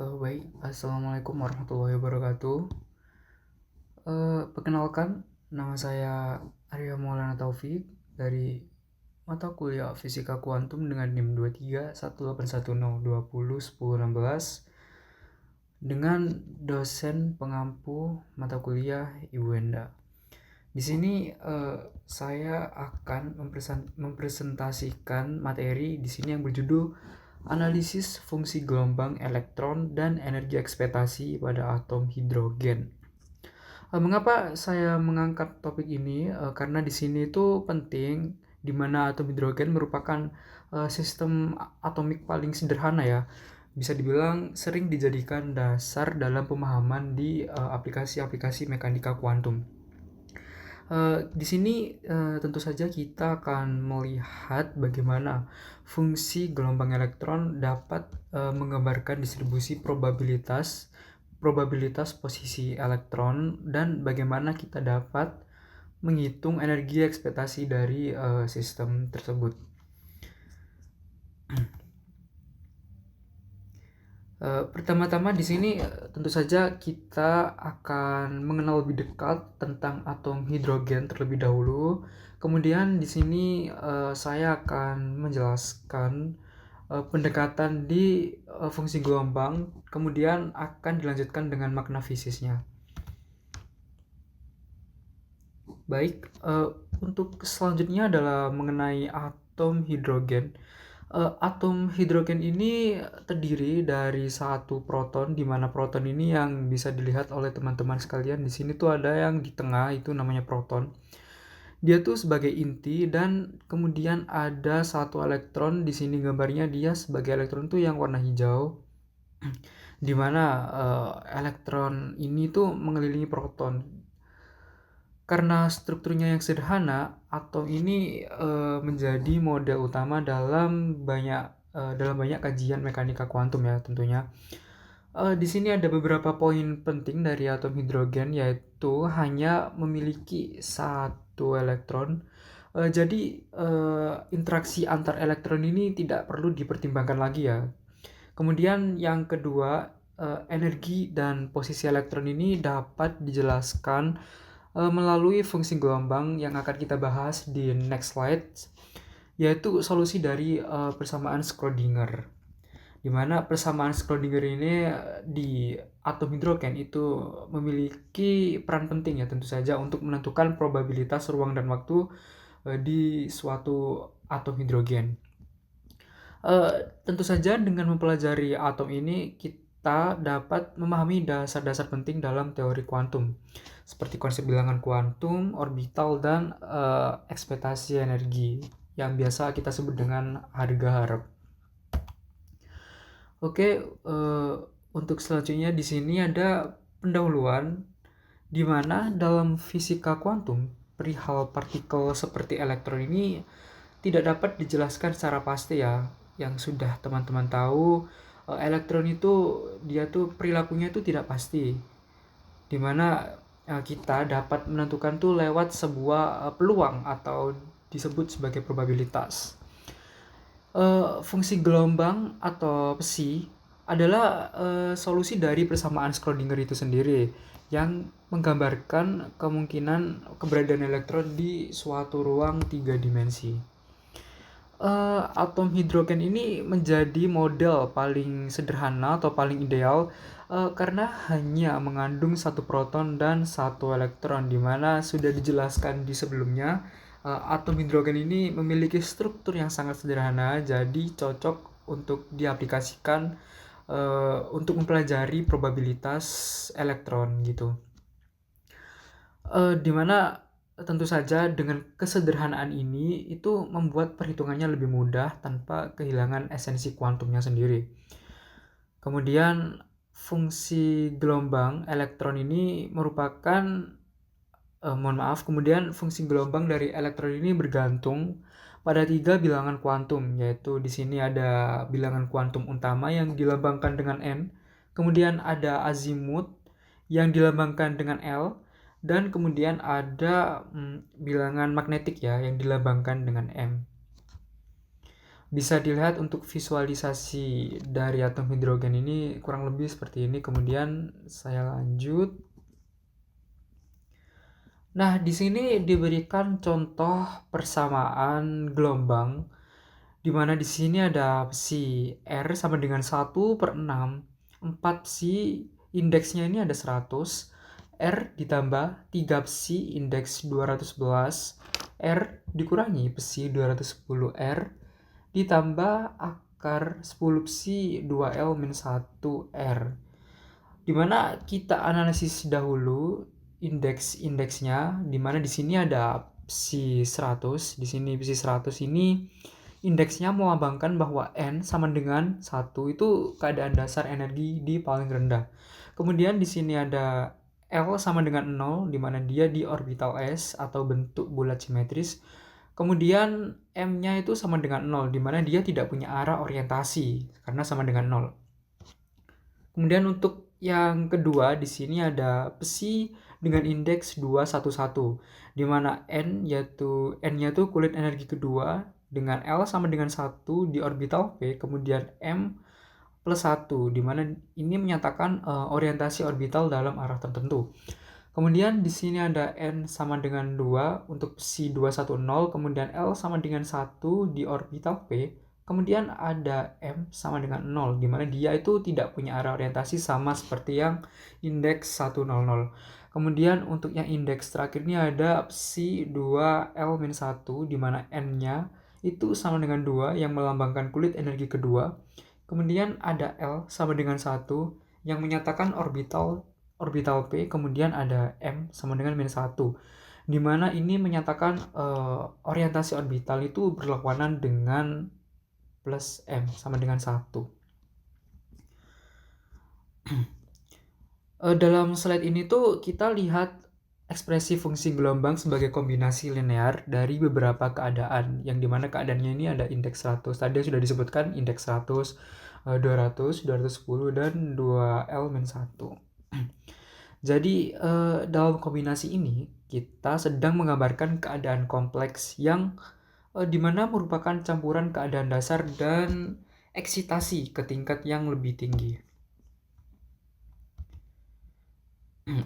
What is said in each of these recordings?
Baik, Assalamualaikum warahmatullahi wabarakatuh. Perkenalkan, nama saya Arya Maulana Taufik dari mata kuliah Fisika Kuantum dengan NIM 231810201016 dengan dosen pengampu mata kuliah Ibu Enda. Di sini saya akan mempresentasikan materi di sini yang berjudul Analisis Fungsi Gelombang Elektron dan Energi Ekspektasi pada Atom Hidrogen. Mengapa saya mengangkat topik ini? Karena di sini itu penting, di mana atom hidrogen merupakan sistem atomik paling sederhana ya. Bisa dibilang sering dijadikan dasar dalam pemahaman di aplikasi-aplikasi mekanika kuantum. Di sini tentu saja kita akan melihat bagaimana fungsi gelombang elektron dapat menggambarkan distribusi probabilitas posisi elektron dan bagaimana kita dapat menghitung energi ekspektasi dari sistem tersebut. Pertama-tama di sini tentu saja kita akan mengenal lebih dekat tentang atom hidrogen terlebih dahulu. Kemudian di sini saya akan menjelaskan pendekatan di fungsi gelombang, kemudian akan dilanjutkan dengan makna fisisnya. Baik, untuk selanjutnya adalah mengenai atom hidrogen. Atom hidrogen ini terdiri dari satu proton, di mana proton ini yang bisa dilihat oleh teman-teman sekalian. Di sini tuh ada yang di tengah, itu namanya proton. Dia tuh sebagai inti dan kemudian ada satu elektron. Di sini gambarnya dia sebagai elektron tuh yang warna hijau, di mana elektron ini tuh mengelilingi proton. Karena strukturnya yang sederhana, atom ini menjadi model utama dalam banyak kajian mekanika kuantum ya tentunya. Di sini ada beberapa poin penting dari atom hidrogen, yaitu hanya memiliki satu elektron. Jadi interaksi antar elektron ini tidak perlu dipertimbangkan lagi ya. Kemudian yang kedua, energi dan posisi elektron ini dapat dijelaskan melalui fungsi gelombang yang akan kita bahas di next slide, yaitu solusi dari persamaan Schrödinger. Di mana persamaan Schrödinger ini di atom hidrogen itu memiliki peran penting ya tentu saja untuk menentukan probabilitas ruang dan waktu di suatu atom hidrogen. Tentu saja dengan mempelajari atom ini kita dapat memahami dasar-dasar penting dalam teori kuantum seperti konsep bilangan kuantum, orbital, dan ekspektasi energi yang biasa kita sebut dengan harga harap. Oke, untuk selanjutnya di sini ada pendahuluan di mana dalam fisika kuantum perihal partikel seperti elektron ini tidak dapat dijelaskan secara pasti ya. Yang sudah teman-teman tahu, elektron itu dia tuh perilakunya itu tidak pasti. Di mana kita dapat menentukan tuh lewat sebuah peluang atau disebut sebagai probabilitas. Fungsi gelombang atau psi adalah solusi dari persamaan Schrödinger itu sendiri yang menggambarkan kemungkinan keberadaan elektron di suatu ruang 3 dimensi. Atom hidrogen ini menjadi model paling sederhana atau paling ideal karena hanya mengandung satu proton dan satu elektron, di mana sudah dijelaskan di sebelumnya. Atom hidrogen ini memiliki struktur yang sangat sederhana, jadi cocok untuk diaplikasikan untuk mempelajari probabilitas elektron gitu. Di mana tentu saja dengan kesederhanaan ini itu membuat perhitungannya lebih mudah tanpa kehilangan esensi kuantumnya sendiri. Kemudian fungsi gelombang elektron ini merupakan kemudian fungsi gelombang dari elektron ini bergantung pada 3 bilangan kuantum, yaitu di sini ada bilangan kuantum utama yang dilambangkan dengan N, kemudian ada azimut yang dilambangkan dengan L, dan kemudian ada bilangan magnetik ya yang dilambangkan dengan M. Bisa dilihat untuk visualisasi dari atom hidrogen ini kurang lebih seperti ini. Kemudian saya lanjut. Nah, di sini diberikan contoh persamaan gelombang, di mana di sini ada psi R sama dengan 1/6, 4 psi indeksnya ini ada 100, R ditambah 3 psi indeks 211, R dikurangi psi 210 R, ditambah akar 10 psi 2L-1 R. Dimana kita analisis dahulu indeksnya, dimana di sini ada psi 100, di sini psi 100 ini indeksnya melambangkan bahwa N sama dengan 1 itu keadaan dasar energi di paling rendah. Kemudian di sini ada L sama dengan 0, di mana dia di orbital S atau bentuk bulat simetris. Kemudian M-nya itu sama dengan 0, di mana dia tidak punya arah orientasi karena sama dengan 0. Kemudian untuk yang kedua di sini ada psi dengan indeks 211, di mana N-nya itu kulit energi kedua dengan L sama dengan 1 di orbital P, kemudian M plus 1, di mana ini menyatakan orientasi orbital dalam arah tertentu. Kemudian di sini ada N sama dengan 2 untuk psi 210, kemudian L sama dengan 1 di orbital P, kemudian ada M sama dengan 0, di mana dia itu tidak punya arah orientasi sama seperti yang indeks 100. Kemudian untuk yang indeks terakhir ini ada psi 2L-1, di mana N-nya itu sama dengan 2 yang melambangkan kulit energi kedua. Kemudian ada L sama dengan 1 yang menyatakan orbital P, kemudian ada M sama dengan -1, di mana ini menyatakan orientasi orbital itu berlawanan dengan plus M sama dengan 1. Dalam slide ini tuh kita lihat ekspresi fungsi gelombang sebagai kombinasi linear dari beberapa keadaan, yang dimana keadaannya ini ada indeks 100. Tadi sudah disebutkan indeks 100, 200, 210, dan 2L-1. Jadi dalam kombinasi ini kita sedang menggambarkan keadaan kompleks yang dimana merupakan campuran keadaan dasar dan eksitasi ke tingkat yang lebih tinggi.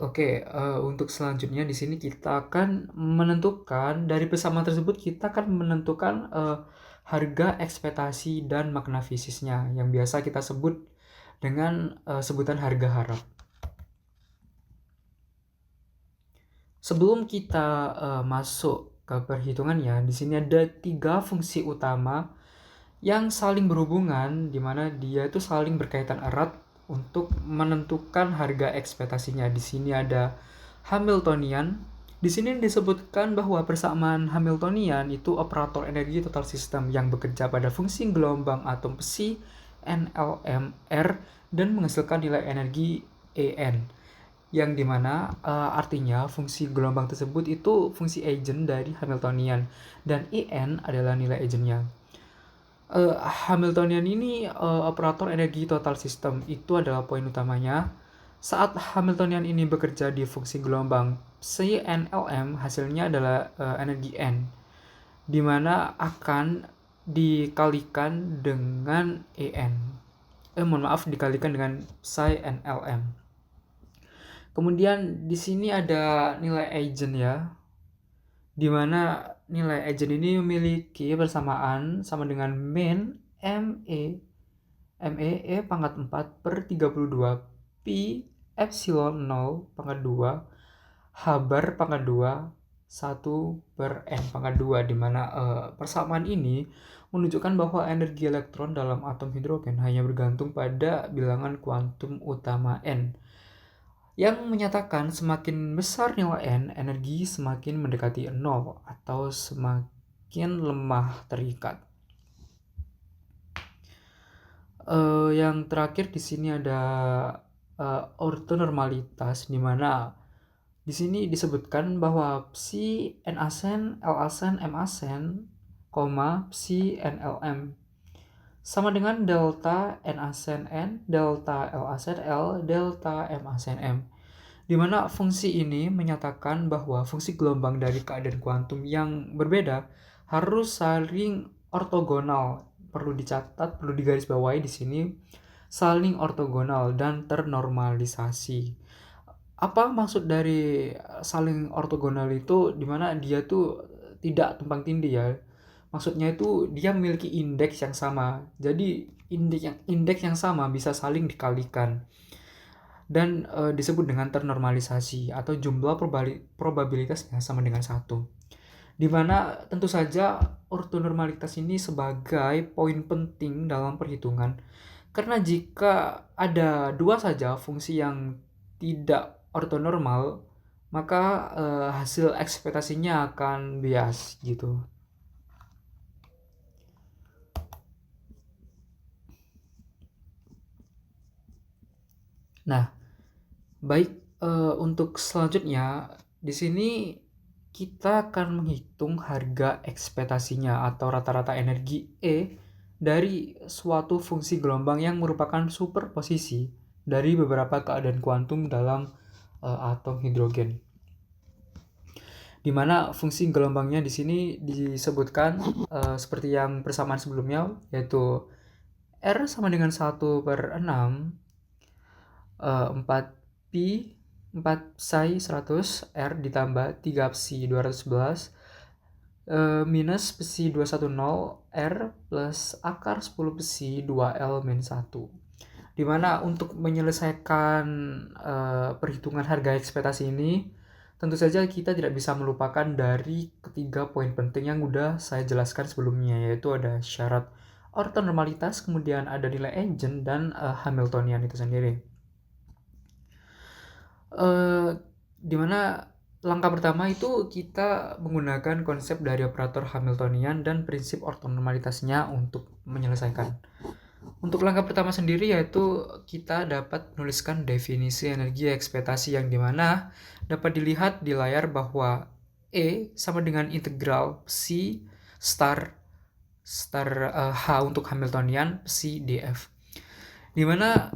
Oke, untuk selanjutnya di sini kita akan menentukan dari persamaan tersebut, kita akan menentukan harga ekspektasi dan makna fisiknya yang biasa kita sebut dengan sebutan harga harap. Sebelum kita masuk ke perhitungannya, di sini ada 3 fungsi utama yang saling berhubungan, di mana dia itu saling berkaitan erat untuk menentukan harga ekspektasinya. Di sini ada Hamiltonian. Di sini disebutkan bahwa persamaan Hamiltonian itu operator energi total sistem yang bekerja pada fungsi gelombang atom psi NLM R dan menghasilkan nilai energi En, yang dimana artinya fungsi gelombang tersebut itu fungsi eigen dari Hamiltonian dan En adalah nilai eigennya. Hamiltonian ini operator energi total sistem itu adalah poin utamanya. Saat Hamiltonian ini bekerja di fungsi gelombang psi NLM, hasilnya adalah energi N, di mana akan dikalikan dengan En. Dikalikan dengan psi NLM. Kemudian di sini ada nilai eigen ya, di mana nilai eigen ini memiliki persamaan sama dengan min ME E pangkat 4 per 32 pi epsilon 0 pangkat 2 H bar pangkat 2 1 per N pangkat 2, di mana persamaan ini menunjukkan bahwa energi elektron dalam atom hidrogen hanya bergantung pada bilangan kuantum utama N, yang menyatakan semakin besar nilai N, energi semakin mendekati 0 atau semakin lemah terikat. Yang terakhir di sini ada ortonormalitas, di mana di sini disebutkan bahwa psi N asen, L asen, M asen, psi NLM sama dengan delta N asen N, delta L asen L, delta M asen M. Di mana fungsi ini menyatakan bahwa fungsi gelombang dari keadaan kuantum yang berbeda harus saling ortogonal perlu dicatat, perlu digarisbawahi di sini saling ortogonal dan ternormalisasi. Apa maksud dari saling ortogonal itu, dimana dia tuh tidak tumpang tindih ya. Maksudnya itu dia memiliki indeks yang sama. Jadi indeks yang sama bisa saling dikalikan dan disebut dengan ternormalisasi atau jumlah probabilitasnya sama dengan 1. Dimana tentu saja ortonormalitas ini sebagai poin penting dalam perhitungan. Karena jika ada dua saja fungsi yang tidak ortonormal, maka hasil ekspektasinya akan bias gitu. Nah, baik, untuk selanjutnya di sini kita akan menghitung harga ekspektasinya atau rata-rata energi E dari suatu fungsi gelombang yang merupakan superposisi dari beberapa keadaan kuantum dalam atom hidrogen. Di mana fungsi gelombangnya di sini disebutkan seperti yang persamaan sebelumnya, yaitu R sama dengan 1/6 4pi 4 psi 100 R ditambah 3 psi 211 minus psi 210 R plus akar 10 psi 2L min 1. Dimana untuk menyelesaikan perhitungan harga ekspektasi ini, tentu saja kita tidak bisa melupakan dari ketiga poin penting yang udah saya jelaskan sebelumnya, yaitu ada syarat ortonormalitas, kemudian ada nilai Eigen, dan Hamiltonian itu sendiri. Dimana langkah pertama itu kita menggunakan konsep dari operator Hamiltonian dan prinsip ortonormalitasnya untuk menyelesaikan. Untuk langkah pertama sendiri yaitu kita dapat menuliskan definisi energi ekspektasi yang dimana dapat dilihat di layar bahwa E sama dengan integral psi star H untuk Hamiltonian psi df. Dimana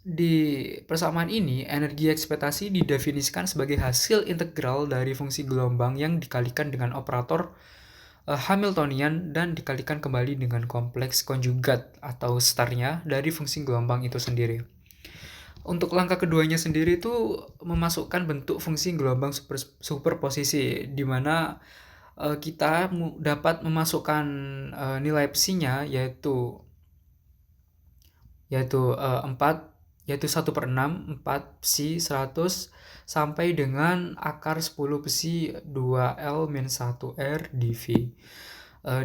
di persamaan ini, energi ekspektasi didefinisikan sebagai hasil integral dari fungsi gelombang yang dikalikan dengan operator Hamiltonian dan dikalikan kembali dengan kompleks konjugat atau starnya dari fungsi gelombang itu sendiri. Untuk langkah keduanya sendiri itu memasukkan bentuk fungsi gelombang superposisi, di mana kita dapat memasukkan nilai psi-nya yaitu 4, yaitu 1/6 4 psi 100 sampai dengan akar 10 psi 2L min 1 R dV.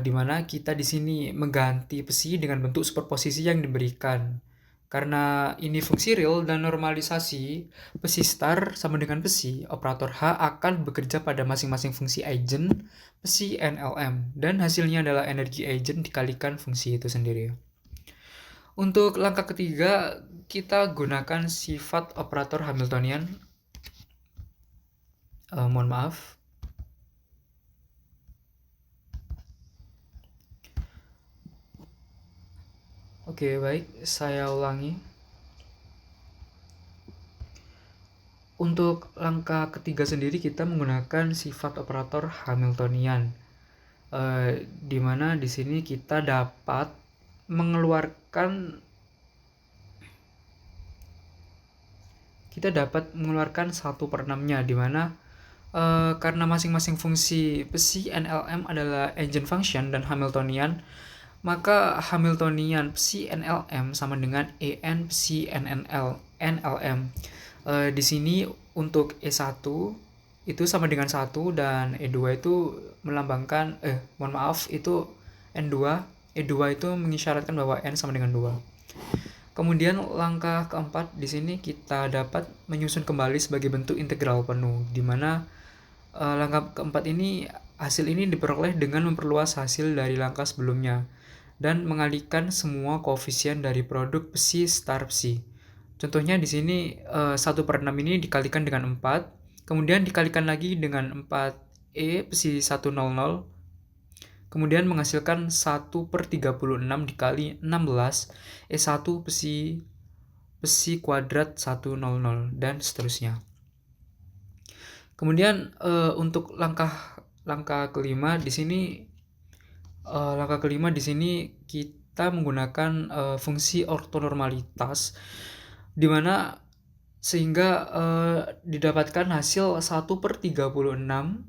Dimana kita di sini mengganti psi dengan bentuk superposisi yang diberikan. Karena ini fungsi real dan normalisasi, psi star sama dengan psi, operator H akan bekerja pada masing-masing fungsi Eigen, psi NLM, dan hasilnya adalah energi Eigen dikalikan fungsi itu sendiri. Untuk langkah ketiga, kita gunakan sifat operator Hamiltonian. Mohon maaf. Oke, baik, saya ulangi. Untuk langkah ketiga sendiri kita menggunakan sifat operator Hamiltonian, di mana di sini kita dapat mengeluarkan 1/6-nya, di mana karena masing-masing fungsi psi NLM adalah eigen function dan Hamiltonian, maka Hamiltonian psi NLM sama dengan En psi NLM. Di sini untuk E1 itu sama dengan 1 dan E2 itu melambangkan itu N2. E2 itu mengisyaratkan bahwa N sama dengan 2. Kemudian langkah keempat di sini kita dapat menyusun kembali sebagai bentuk integral penuh, di mana langkah keempat ini hasil ini diperoleh dengan memperluas hasil dari langkah sebelumnya dan mengalihkan semua koefisien dari produk psi star psi. Contohnya di sini 1/6 ini dikalikan dengan 4, kemudian dikalikan lagi dengan 4E psi 100, kemudian menghasilkan 1/36 dikali 16 E1 psi kuadrat 100 dan seterusnya. Kemudian untuk langkah kelima di sini Langkah kelima di sini kita menggunakan fungsi ortonormalitas, di mana sehingga didapatkan hasil 1/36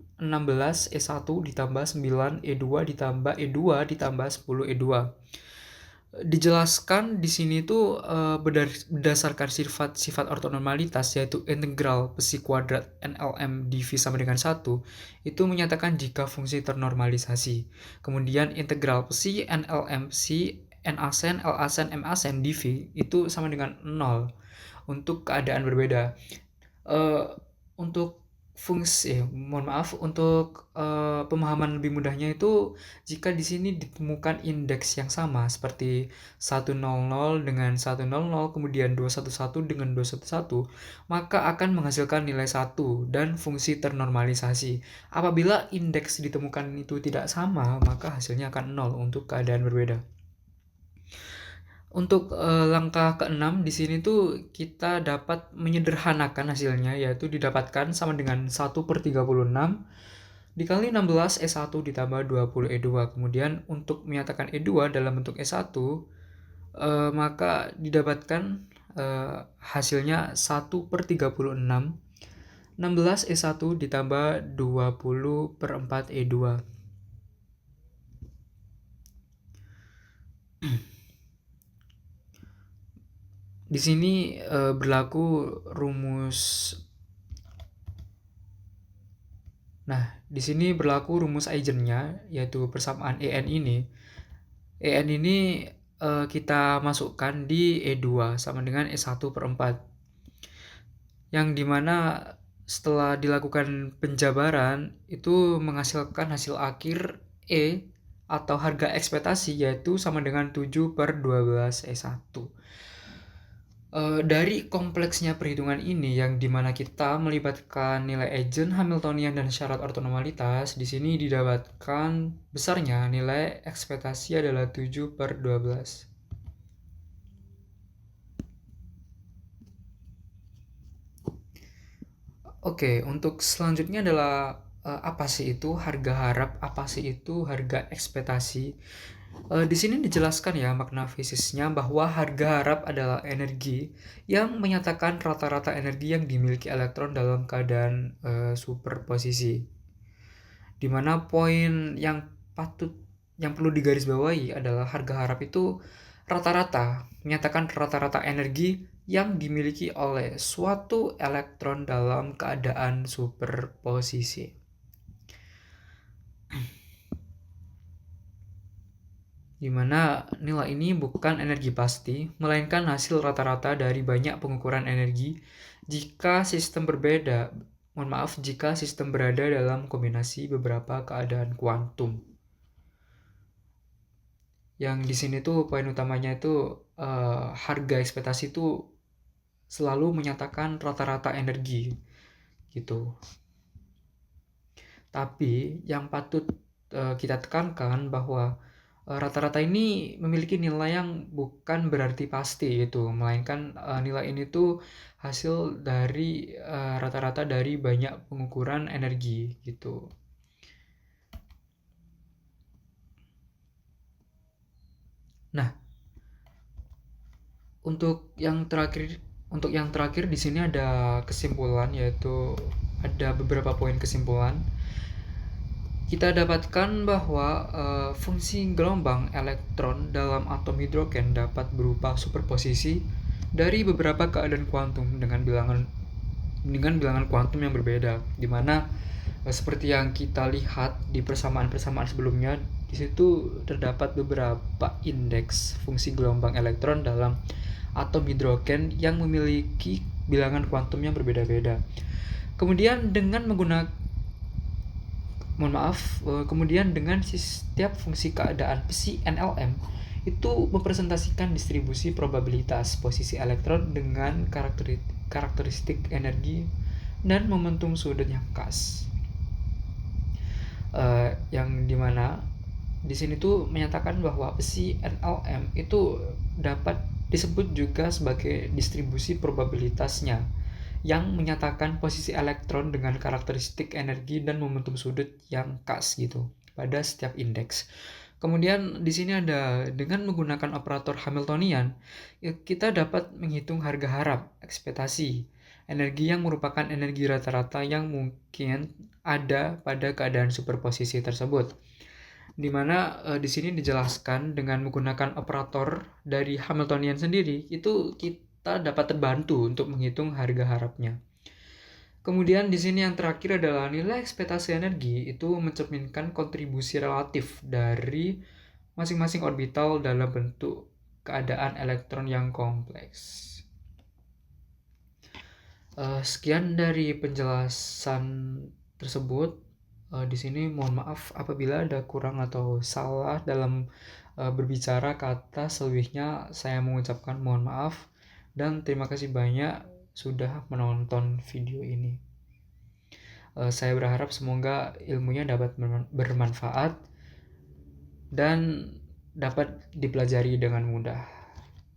E1 ditambah 9 E2 ditambah E2 ditambah 10 E2. Dijelaskan di sini tuh berdasarkan sifat-sifat ortonormalitas, yaitu integral psi kuadrat NLM dV sama dengan 1 itu menyatakan jika fungsi ternormalisasi. Kemudian integral psi NLM psi N asen L asen M asen dV itu sama dengan 0 untuk keadaan berbeda. Untuk untuk pemahaman lebih mudahnya itu jika di sini ditemukan indeks yang sama seperti 100 dengan 100, kemudian 211 dengan 211, maka akan menghasilkan nilai 1 dan fungsi ternormalisasi. Apabila indeks ditemukan itu tidak sama, maka hasilnya akan 0 untuk keadaan berbeda. Untuk langkah keenam di sini tuh kita dapat menyederhanakan hasilnya, yaitu didapatkan sama dengan 1/36 dikali 16 E1 ditambah 20 E2. Kemudian untuk menyatakan E2 dalam bentuk E1, maka didapatkan hasilnya 1/36 16 E1 ditambah 20/4 E2. Di sini berlaku rumus. Nah, di sini berlaku rumus eigennya, yaitu persamaan EN ini. EN ini kita masukkan di E2 sama dengan E1/4. Yang dimana setelah dilakukan penjabaran itu menghasilkan hasil akhir E atau harga ekspektasi, yaitu sama dengan 7/12 E1. Dari kompleksnya perhitungan ini yang dimana kita melibatkan nilai eigen, Hamiltonian, dan syarat ortonormalitas, di sini didapatkan besarnya nilai ekspektasi adalah 7/12. Oke, untuk selanjutnya adalah apa sih itu harga harap, apa sih itu harga ekspektasi. Di sini dijelaskan ya makna fisisnya bahwa harga harap adalah energi yang menyatakan rata-rata energi yang dimiliki elektron dalam keadaan superposisi. Di mana poin yang perlu digarisbawahi adalah harga harap itu rata-rata, menyatakan rata-rata energi yang dimiliki oleh suatu elektron dalam keadaan superposisi. Di mana nilai ini bukan energi pasti, melainkan hasil rata-rata dari banyak pengukuran energi jika sistem berada dalam kombinasi beberapa keadaan kuantum. Yang di sini tuh poin utamanya itu harga ekspektasi itu selalu menyatakan rata-rata energi gitu. Tapi yang patut kita tekankan bahwa rata-rata ini memiliki nilai yang bukan berarti pasti gitu, melainkan nilai ini tuh hasil dari rata-rata dari banyak pengukuran energi gitu. Nah, untuk yang terakhir di sini ada kesimpulan, yaitu ada beberapa poin kesimpulan. Kita dapatkan bahwa fungsi gelombang elektron dalam atom hidrogen dapat berupa superposisi dari beberapa keadaan kuantum dengan bilangan kuantum yang berbeda, di mana seperti yang kita lihat di persamaan-persamaan sebelumnya, di situ terdapat beberapa indeks fungsi gelombang elektron dalam atom hidrogen yang memiliki bilangan kuantum yang berbeda-beda. Kemudian dengan setiap fungsi keadaan psi NLM itu mempresentasikan distribusi probabilitas posisi elektron dengan karakteristik energi dan momentum sudut yang khas. Yang dimana di sini tuh menyatakan bahwa psi NLM itu dapat disebut juga sebagai distribusi probabilitasnya yang menyatakan posisi elektron dengan karakteristik energi dan momentum sudut yang khas gitu pada setiap indeks. Kemudian di sini ada dengan menggunakan operator Hamiltonian, ya kita dapat menghitung harga harap, ekspektasi, energi yang merupakan energi rata-rata yang mungkin ada pada keadaan superposisi tersebut. Di mana di sini dijelaskan dengan menggunakan operator dari Hamiltonian sendiri, itu kita dapat terbantu untuk menghitung harga harapnya. Kemudian di sini yang terakhir adalah nilai ekspektasi energi itu mencerminkan kontribusi relatif dari masing-masing orbital dalam bentuk keadaan elektron yang kompleks. Sekian dari penjelasan tersebut. Di sini mohon maaf apabila ada kurang atau salah dalam berbicara kata, selebihnya saya mengucapkan mohon maaf dan terima kasih banyak sudah menonton video ini. Saya berharap semoga ilmunya dapat bermanfaat dan dapat dipelajari dengan mudah.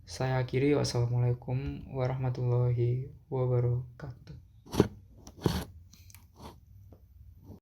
Saya akhiri, wassalamualaikum warahmatullahi wabarakatuh.